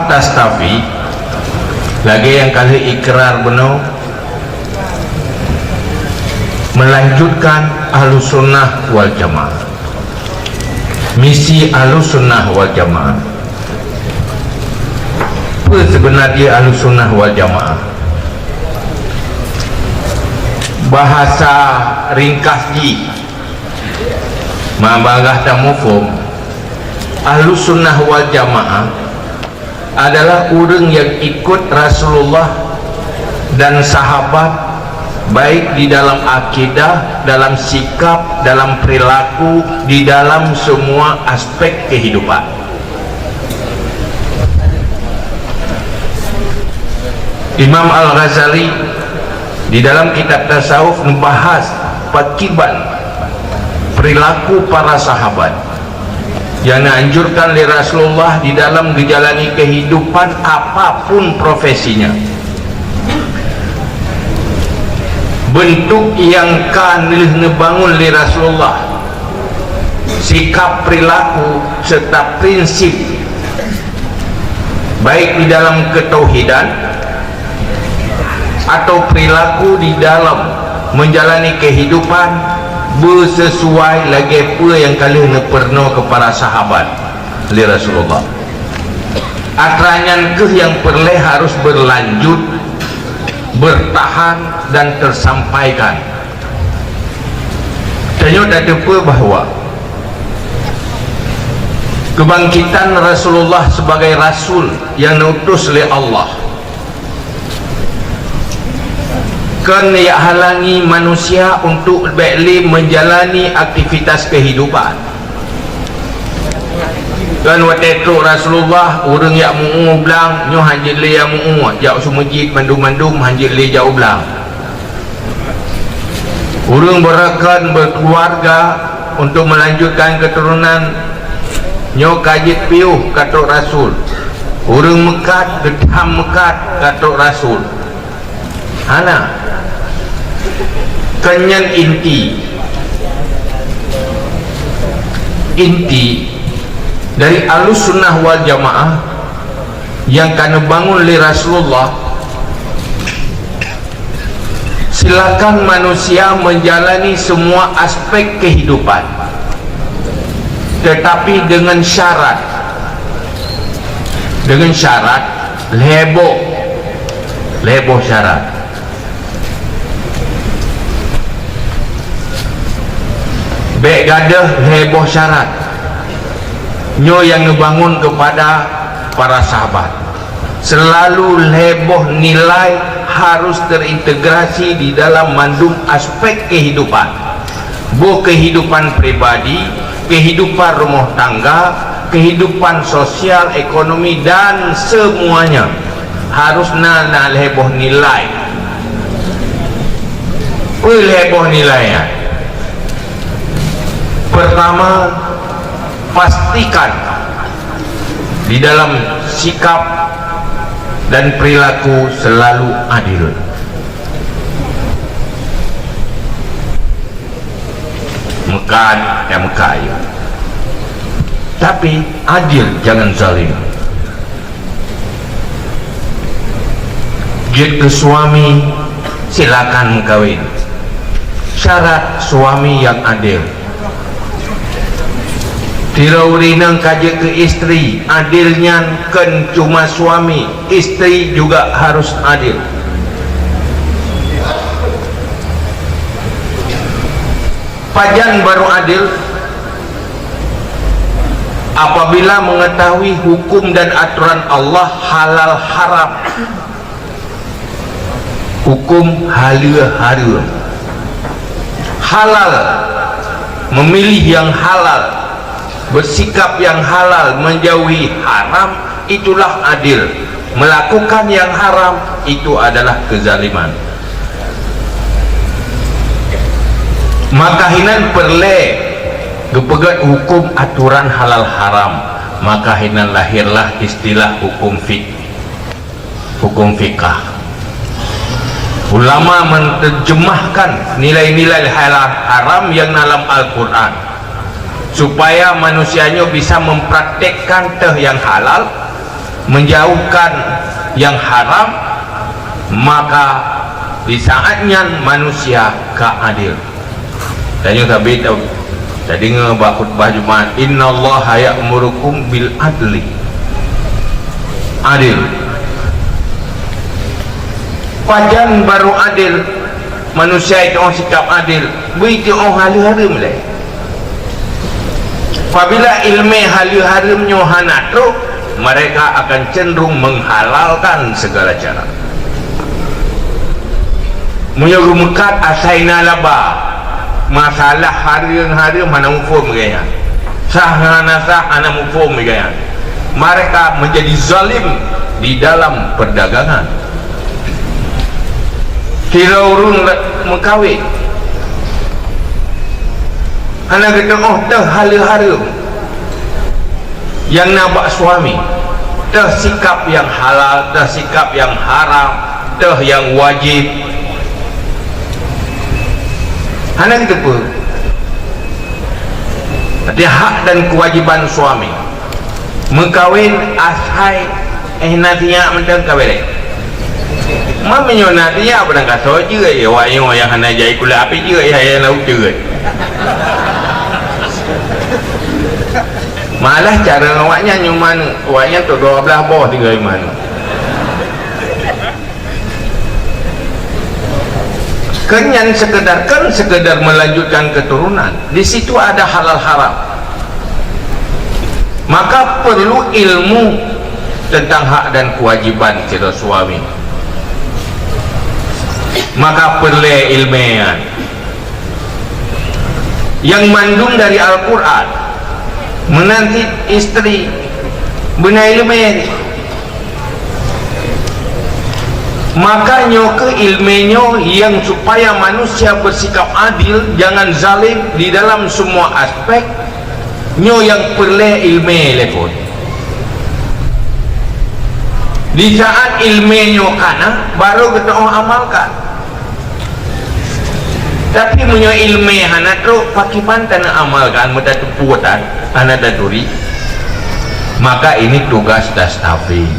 tastafi lagi yang kali ikrar benar melanjutkan Ahlus Sunnah wal Jamaah. Misi Ahlus Sunnah wal Jamaah, apa sebenarnya Ahlus Sunnah wal Jamaah? Bahasa ringkas ji mabagah tamufum, Ahlus Sunnah wal Jamaah adalah orang yang ikut Rasulullah dan sahabat, baik di dalam akidah, dalam sikap, dalam perilaku, di dalam semua aspek kehidupan. Imam Al-Ghazali di dalam kitab tasawuf membahas pakiban perilaku para sahabat yang dianjurkan oleh Rasulullah di dalam menjalani kehidupan apapun profesinya. Bentuk yang kan ngebangun oleh Rasulullah, sikap perilaku serta prinsip baik di dalam ketauhidan atau perilaku di dalam menjalani kehidupan bersesuai lagi apa yang kalian pernah kepada sahabat oleh Rasulullah. Atranyan ke yang perlu harus berlanjut, bertahan dan tersampaikan. Tanya ada apa bahawa kebangkitan Rasulullah sebagai Rasul yang diutus oleh Allah kan ia halangi manusia untuk baiklah menjalani aktivitas kehidupan. Kan waktu itu Rasulullah orang yang mu'u belang nyoh hanjili yang mu'u jauh sumajid mandum-mandum hanjili jauh belang. Orang berakan berkeluarga untuk melanjutkan keturunan nyoh kajit piuh kata Rasul. Orang mekat gedam mekat kata Rasul. Hana kenyan inti dari Ahlus Sunnah wal Jamaah yang kena bangun oleh Rasulullah. Silakan manusia menjalani semua aspek kehidupan, tetapi dengan syarat lebo syarat. Baik gadah heboh syarat nyo yang ngebangun kepada para sahabat, selalu heboh nilai harus terintegrasi di dalam mandum aspek kehidupan, kehidupan pribadi, kehidupan rumah tangga, kehidupan sosial, ekonomi dan semuanya harus nal heboh nilai. Heboh nilainya pertama, pastikan di dalam sikap dan perilaku selalu adil. Mekat ya mekaya, tapi adil, jangan zalim. Jika ke suami silakan kawin, syarat suami yang adil. Tiraurinang kaja ke istri, adilnya kan cuma suami, istri juga harus adil. Pajan baru adil apabila mengetahui hukum dan aturan Allah halal haram, hukum halal halal, memilih yang halal, bersikap yang halal, menjauhi haram, itulah adil. Melakukan yang haram itu adalah kezaliman. Maka hinan perle kepegat hukum aturan halal haram, maka hinan lahirlah istilah hukum fikah. Ulama menerjemahkan nilai-nilai halal haram yang dalam Al-Quran supaya manusianya bisa mempraktekkan teh yang halal, menjauhkan yang haram, maka di saatnya manusia keadil. Tanya Nabi tahu tadi ngebak khutbah Jumat, innallaha ya'murukum bil adli, adil. Pajan baru adil, manusia itu orang sikap adil, begitu orang halu-harum lah. Apabila ilmu halu-harumnya hanatu, mereka akan cenderung menghalalkan segala cara. Menyuruh mekat asaina laba, masalah harum mana mufum gaya, sah ana mufum gaya. Mereka menjadi zalim di dalam perdagangan. Kira urun mengkawin, anak kata oh dah halu-harum yang nampak suami, dah sikap yang halal, dah sikap yang haram, dah yang wajib. Anak kita pun ada hak dan kewajiban suami mengkawin ashai nantinya mentang kawin. Mamanya nantinya apa nak kata je ya wayang yang hana jai kula api je ya laut je. Malah cara awaknya nyuman awaknya tu 12 bawah tinggal di mana. Kenyan sekedar melanjutkan keturunan, di situ ada halal haram. Maka perlu ilmu tentang hak dan kewajiban kita suami. Maka perlu ilmiah yang mandung dari Al-Quran menanti istri benar ilmiah. Makanya ke ilmunya yang supaya manusia bersikap adil, jangan zalim di dalam semua aspek nyo yang perlu ilmu lepon. Di saat ilmunya kana baru kita amalkan. Tapi punya ilmu anak tu pakai pantan amalkan mudah tuputan anak daduri, maka ini tugas dastafir.